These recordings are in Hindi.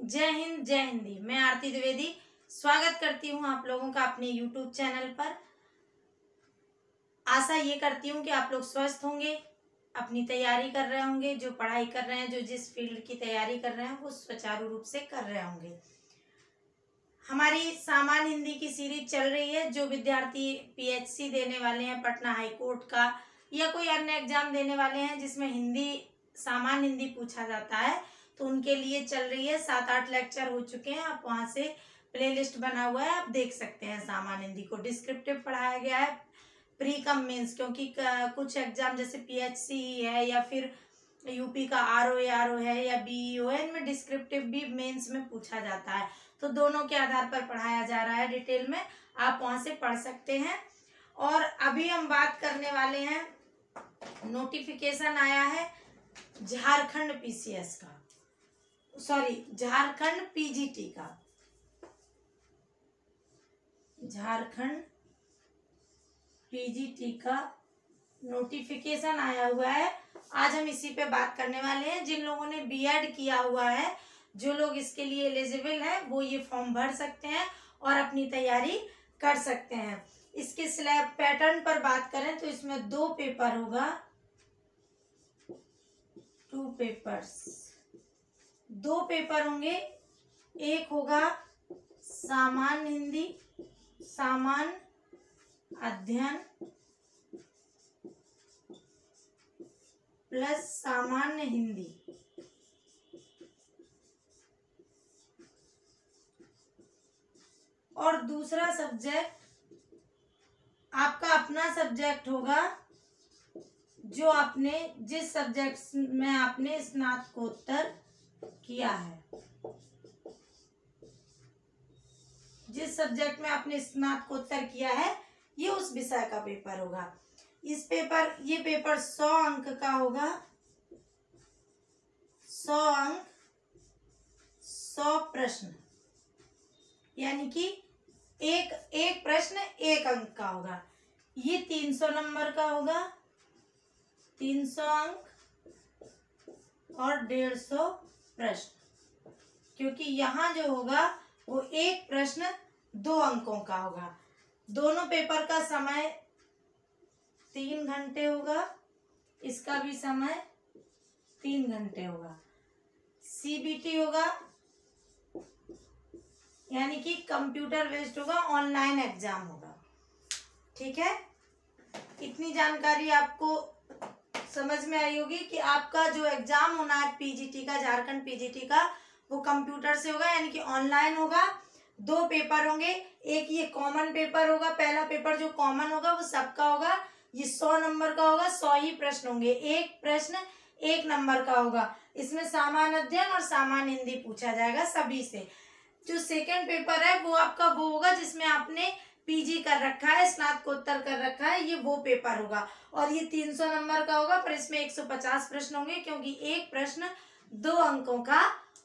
जय हिंद जय हिंदी। मैं आरती द्विवेदी स्वागत करती हूँ आप लोगों का अपने YouTube चैनल पर। आशा ये करती हूँ कि आप लोग स्वस्थ होंगे, अपनी तैयारी कर रहे होंगे, जो पढ़ाई कर रहे हैं, जो जिस फील्ड की तैयारी कर रहे हैं वो सुचारू रूप से कर रहे होंगे। हमारी सामान्य हिंदी की सीरीज चल रही है। जो विद्यार्थी PHC देने वाले हैं, पटना हाई कोर्ट का या कोई अन्य एग्जाम देने वाले हैं जिसमें हिंदी सामान्य हिंदी पूछा जाता है, तो उनके लिए चल रही है। 7-8 लेक्चर हो चुके हैं। आप वहां से प्लेलिस्ट बना हुआ है, आप देख सकते हैं। सामान्य हिंदी को डिस्क्रिप्टिव पढ़ाया गया है, प्री कम मेंस, क्योंकि कुछ एग्जाम जैसे PHC है या फिर यूपी का RO है या BEO है, इनमें डिस्क्रिप्टिव भी मेंस में पूछा जाता है। तो दोनों के आधार पर पढ़ाया जा रहा है डिटेल में, आप वहां से पढ़ सकते हैं। और अभी हम बात करने वाले हैं, नोटिफिकेशन आया है झारखंड PCS का, झारखंड PGT का। झारखंड PGT का नोटिफिकेशन आया हुआ है। आज हम इसी पे बात करने वाले हैं। जिन लोगों ने B.Ed किया हुआ है, जो लोग इसके लिए एलिजिबल हैं, वो ये फॉर्म भर सकते हैं और अपनी तैयारी कर सकते हैं। इसके स्लैब पैटर्न पर बात करें तो इसमें 2 पेपर होगा, 2 पेपर्स, 2 पेपर होंगे। एक होगा सामान्य हिंदी, सामान्य अध्ययन प्लस सामान्य हिंदी, और दूसरा सब्जेक्ट आपका अपना सब्जेक्ट होगा, जो आपने जिस सब्जेक्ट में आपने स्नातकोत्तर किया है, जिस सब्जेक्ट में आपने स्नातकोत्तर किया है, ये उस विषय का पेपर होगा। ये पेपर 100 अंक का होगा। 100 अंक, 100 प्रश्न, यानी कि एक प्रश्न 1 अंक का होगा। ये 300 नंबर का होगा, 300 अंक और 150 प्रश्न, क्योंकि यहाँ जो होगा वो एक प्रश्न 2 अंकों का होगा। दोनों पेपर का समय 3 घंटे होगा, इसका भी समय 3 घंटे होगा। CBT होगा, यानी कि कंप्यूटर बेस्ड होगा, ऑनलाइन एग्जाम होगा। ठीक है, इतनी जानकारी आपको समझ में आई होगी कि आपका जो एग्जाम होना है PGT का, झारखंड PGT का, वो कंप्यूटर से होगा, यानी कि ऑनलाइन होगा। 2 पेपर होंगे। एक ये कॉमन पेपर होगा, पहला पेपर जो कॉमन होगा वो सबका होगा। ये 100 नंबर का होगा, 100 ही प्रश्न होंगे, एक प्रश्न 1 नंबर का होगा। इसमें सामान्य अध्ययन और सामान्य हिंदी पूछा जाएगा सभी से। जो सेकंड पेपर है वो आपका वो होगा जिसमें आपने PG कर रखा है, स्नातकोत्तर कर रखा है, ये वो पेपर होगा। और ये 300 नंबर का होगा, पर इसमें 150 प्रश्न होंगे, क्योंकि एक प्रश्न 2 अंकों का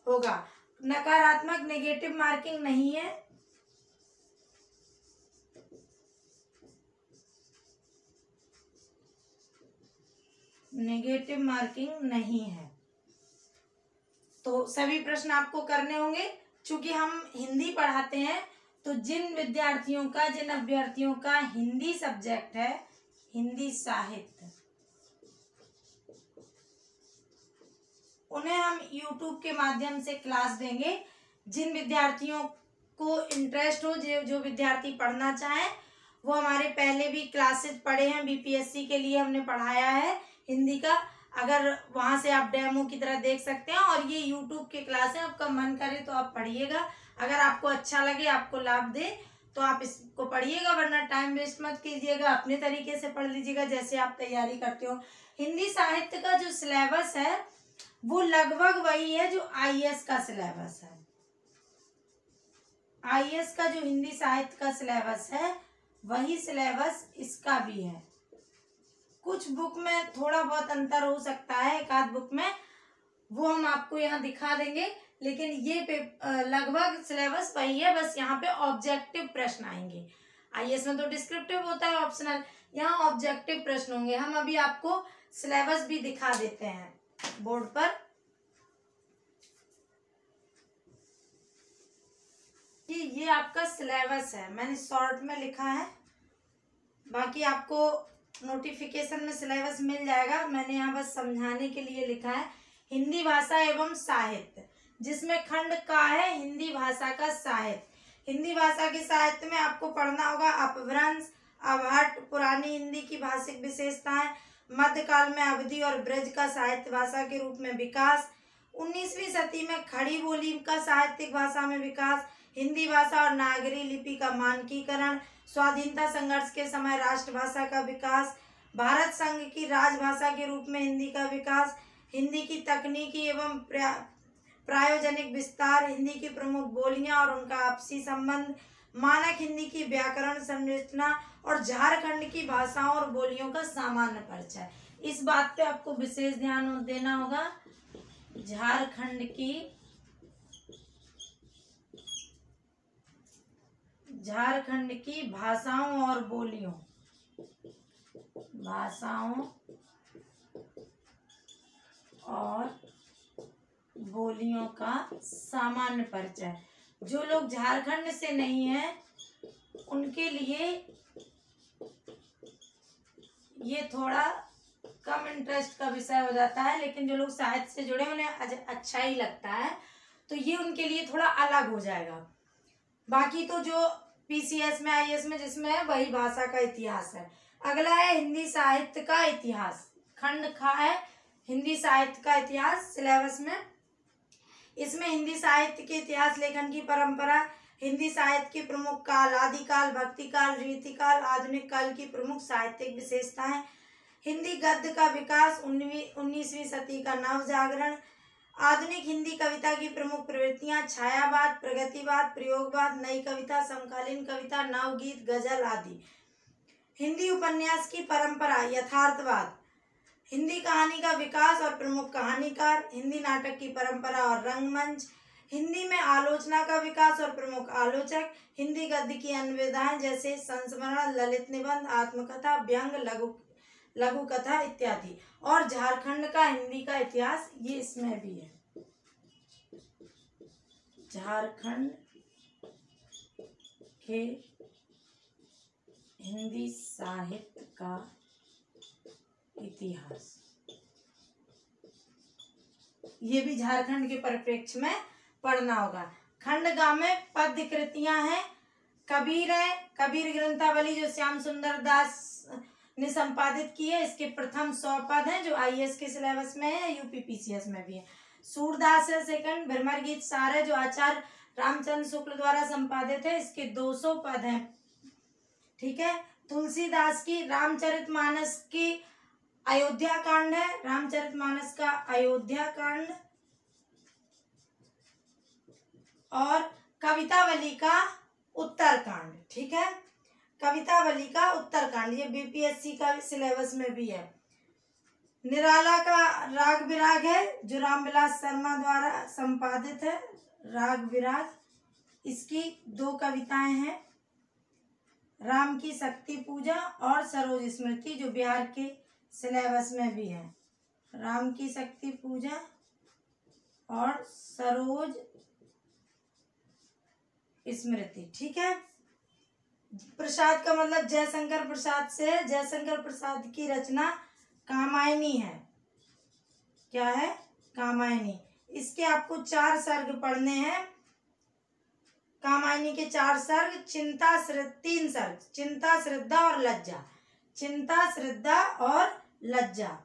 होगा। नकारात्मक नेगेटिव मार्किंग नहीं है। नेगेटिव मार्किंग नहीं है, तो सभी प्रश्न आपको करने होंगे। चूंकि हम हिंदी पढ़ाते हैं, तो जिन अभ्यर्थियों का हिंदी सब्जेक्ट है, हिंदी साहित्य, उन्हें हम YouTube के माध्यम से क्लास देंगे। जिन विद्यार्थियों को इंटरेस्ट हो, जो विद्यार्थी पढ़ना चाहें, वो हमारे पहले भी क्लासेस पढ़े हैं, BPSC के लिए हमने पढ़ाया है हिंदी का। अगर वहां से आप डेमो की तरह देख सकते हैं। और ये YouTube के क्लास है, आपका मन करे तो आप पढ़िएगा। अगर आपको अच्छा लगे, आपको लाभ दे, तो आप इसको पढ़िएगा, वरना टाइम वेस्ट मत कीजिएगा, अपने तरीके से पढ़ लीजिएगा जैसे आप तैयारी करते हो। हिंदी साहित्य का जो सिलेबस है वो लगभग वही है जो IAS का सिलेबस है। IAS का जो हिंदी साहित्य का सिलेबस है, वही सिलेबस इसका भी है। कुछ बुक में थोड़ा बहुत अंतर हो सकता है, एक आध बुक में, वो हम आपको यहाँ दिखा देंगे, लेकिन ये लगभग सिलेबस वही है। बस यहाँ पे ऑब्जेक्टिव प्रश्न आएंगे। IAS में तो डिस्क्रिप्टिव होता है, ऑप्शनल, यहाँ ऑब्जेक्टिव प्रश्न होंगे। हम अभी आपको सिलेबस भी दिखा देते हैं बोर्ड पर। कि ये आपका सिलेबस है, मैंने शॉर्ट में लिखा है, बाकी आपको नोटिफिकेशन में सिलेबस मिल जाएगा। मैंने यहाँ बस समझाने के लिए लिखा है हिंदी भाषा एवं साहित्य, जिसमें खंड का है हिंदी भाषा का साहित्य। हिंदी भाषा के साहित्य में आपको पढ़ना होगा अपभ्रंश, अवहट्ट, पुरानी हिंदी की भाषिक विशेषताएं, मध्यकाल में अवधि और ब्रज का साहित्य भाषा के रूप में विकास, 19वीं सदी में खड़ी बोली का साहित्यिक भाषा में विकास, हिंदी भाषा और नागरी लिपि का मानकीकरण, स्वाधीनता संघर्ष के समय राष्ट्रभाषा का विकास, भारत संघ की राजभाषा के रूप में हिंदी का विकास, हिंदी की तकनीकी एवं प्रायोजनिक विस्तार, हिंदी की प्रमुख बोलियां और उनका आपसी संबंध, मानक हिंदी की व्याकरण संरचना और झारखंड की भाषाओं और बोलियों का सामान्य परिचय। इस बात पे आपको विशेष ध्यान देना होगा। झारखंड की भाषाओं और बोलियों का सामान्य परिचय। जो लोग झारखंड से नहीं हैं उनके लिए ये थोड़ा कम इंटरेस्ट का विषय हो जाता है, लेकिन जो लोग साहित्य से जुड़े उन्हें अच्छा ही लगता है, तो ये उनके लिए थोड़ा अलग हो जाएगा। बाकी तो जो पीसीएस में, आईएएस में जिसमें है वही भाषा का इतिहास है। अगला है हिंदी साहित्य का इतिहास, खंड खा है हिंदी साहित्य का इतिहास सिलेबस में। इसमें हिंदी साहित्य के इतिहास, लेखन की परंपरा, हिंदी साहित्य के प्रमुख काल, आदिकाल, भक्तिकाल, रीतिकाल, आधुनिक काल की प्रमुख साहित्यिक विशेषताएं, हिंदी गद्य का विकास, 19वीं सदी का नव जागरण, आधुनिक हिंदी कविता की प्रमुख प्रवृत्तियां, छायावाद, प्रगतिवाद, प्रयोगवाद, नई कविता, समकालीन कविता, नवगीत, गजल आदि, हिंदी उपन्यास की परंपरा, यथार्थवाद, हिंदी कहानी का विकास और प्रमुख कहानीकार, हिंदी नाटक की परंपरा और रंगमंच, हिंदी में आलोचना का विकास और प्रमुख आलोचक, हिंदी गद्य की अन्य विधाएं जैसे संस्मरण, ललित निबंध, आत्मकथा, व्यंग, लघु कथा इत्यादि, और झारखंड का हिंदी का इतिहास, ये इसमें भी है। झारखंड के हिंदी साहित्य का इतिहास, ये भी झारखंड के परिप्रेक्ष्य में पढ़ना होगा। खंड गा में पद्य कृतियां हैं, कबीर है, कबीर ग्रंथावली जो श्याम सुंदर दास ने संपादित की है, इसके प्रथम 100 पद हैं जो आईएएस के सिलेबस में है, यूपीपीसीएस में भी है। सूरदास है सेकंड, भ्रमर गीत सार है जो आचार्य रामचंद्र शुक्ल द्वारा संपादित है, इसके 200 पद हैं। ठीक है। तुलसीदास की रामचरितमानस की अयोध्या कांड है, रामचरितमानस का अयोध्या कांड, और कवितावली का उत्तरकांड। ठीक है, कवितावली का उत्तरकांड, ये बीपीएससी का सिलेबस में भी है। निराला का राग विराग है जो रामविलास शर्मा द्वारा संपादित है, राग विराग, इसकी 2 कविताएं हैं, राम की शक्ति पूजा और सरोज स्मृति, जो बिहार के सिलेबस में भी है, राम की शक्ति पूजा और सरोज स्मृति। ठीक है। प्रसाद का मतलब जयशंकर प्रसाद से है, जयशंकर प्रसाद की रचना कामायनी है। क्या है? कामायनी। इसके आपको 4 सर्ग पढ़ने हैं। कामायनी के 4 सर्ग, 3 सर्ग, चिंता, श्रद्धा और लज्जा। चिंता, श्रद्धा और लज्जा,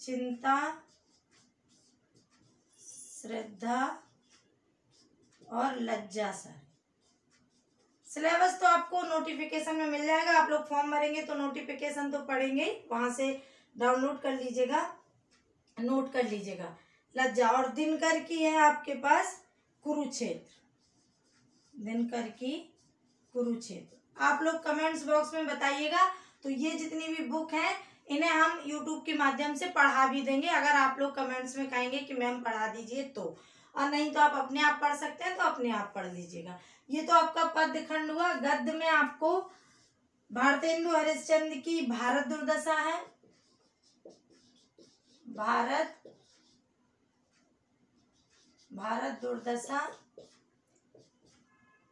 चिंता, श्रद्धा और लज्जा सर। सिलेबस तो आपको नोटिफिकेशन में मिल जाएगा, आप लोग फॉर्म भरेंगे तो नोटिफिकेशन तो पढ़ेंगे, वहां से डाउनलोड कर लीजिएगा, नोट कर लीजिएगा। लज्जा, और दिनकर की है आपके पास कुरुक्षेत्र, दिनकर की कुरुक्षेत्र। आप लोग कमेंट्स बॉक्स में बताइएगा। तो ये जितनी भी बुक हैं इन्हें हम यूट्यूब के माध्यम से पढ़ा भी देंगे, अगर आप लोग कमेंट्स में कहेंगे कि मैम पढ़ा दीजिए तो, और नहीं तो आप अपने आप पढ़ सकते हैं तो अपने आप पढ़ लीजिएगा। ये तो आपका पद्य खंड हुआ। गद्य में आपको भारतेंदु हरिश्चंद्र की भारत दुर्दशा है, भारत दुर्दशा,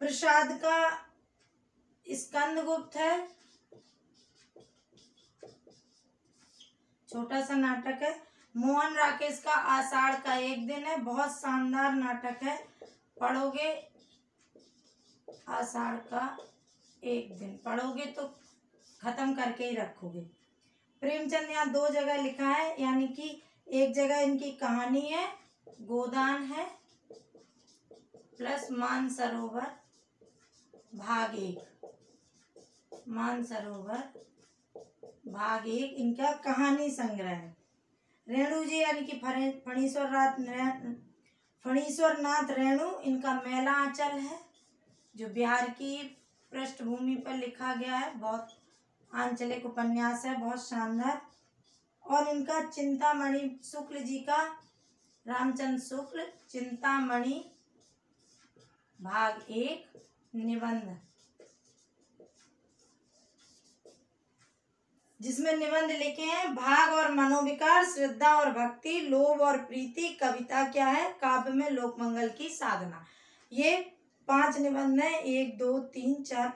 प्रसाद का स्कंदगुप्त है, छोटा सा नाटक है। मोहन राकेश का आषाढ़ का एक दिन है, बहुत शानदार नाटक है, पढ़ोगे आषाढ़ का एक दिन पढ़ोगे तो खत्म करके ही रखोगे। प्रेमचंद यहाँ 2 जगह लिखा है, यानी कि एक जगह इनकी कहानी है, गोदान है प्लस मानसरोवर भाग 1, मानसरोवर भाग 1 इनका कहानी संग्रह है। रेणु जी यानी कि फणीश्वर नाथ रेणु, इनका मैला आंचल है, जो बिहार की पृष्ठभूमि पर लिखा गया है, बहुत आंचलिक उपन्यास है, बहुत शानदार। और इनका चिंतामणि शुक्ल जी का, रामचंद्र शुक्ल चिंतामणि भाग 1 निबंध, जिसमें निबंध लिखे हैं भाग और मनोविकार, श्रद्धा और भक्ति, लोभ और प्रीति, कविता क्या है, काव्य में लोकमंगल की साधना। ये 5 निबंध हैं, 1 2 3 4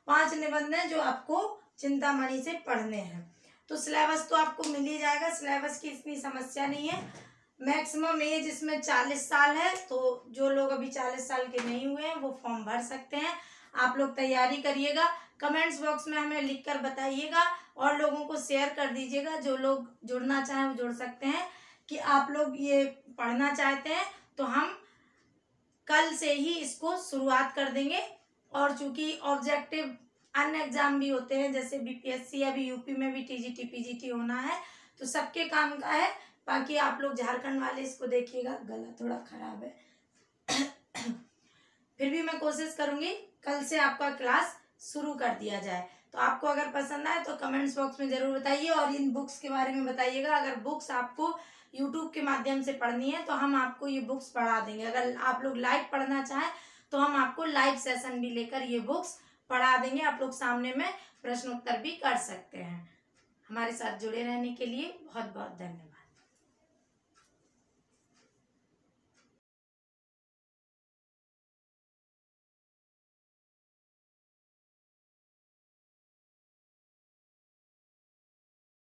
5 निबंध हैं जो आपको चिंतामणि से पढ़ने हैं। तो सिलेबस तो आपको मिल ही जाएगा, सिलेबस की इतनी समस्या नहीं है। मैक्सिमम एज इसमें 40 साल है, तो जो लोग अभी 40 साल के नहीं हुए हैं वो फॉर्म भर सकते हैं। आप लोग तैयारी करिएगा, कमेंट्स बॉक्स में हमें लिखकर बताइएगा और लोगों को शेयर कर दीजिएगा। जो लोग जुड़ना चाहें वो जुड़ सकते हैं कि आप लोग ये पढ़ना चाहते हैं, तो हम कल से ही इसको शुरुआत कर देंगे। और चूंकि ऑब्जेक्टिव अन्य एग्जाम भी होते हैं, जैसे बीपीएससी, अभी यूपी में भी टीजीटी पीजीटी होना है, तो सबके काम का है। बाकी आप लोग झारखंड वाले इसको देखिएगा, गला थोड़ा खराब है फिर भी मैं कोशिश करूंगी कल से आपका क्लास शुरू कर दिया जाए। तो आपको अगर पसंद आए तो कमेंट्स बॉक्स में जरूर बताइए और इन बुक्स के बारे में बताइएगा। अगर बुक्स आपको यूट्यूब के माध्यम से पढ़नी है तो हम आपको ये बुक्स पढ़ा देंगे। अगर आप लोग लाइव पढ़ना चाहें तो हम आपको लाइव सेशन भी लेकर ये बुक्स पढ़ा देंगे। आप लोग सामने में प्रश्न उत्तर भी कर सकते हैं। हमारे साथ जुड़े रहने के लिए बहुत बहुत धन्यवाद।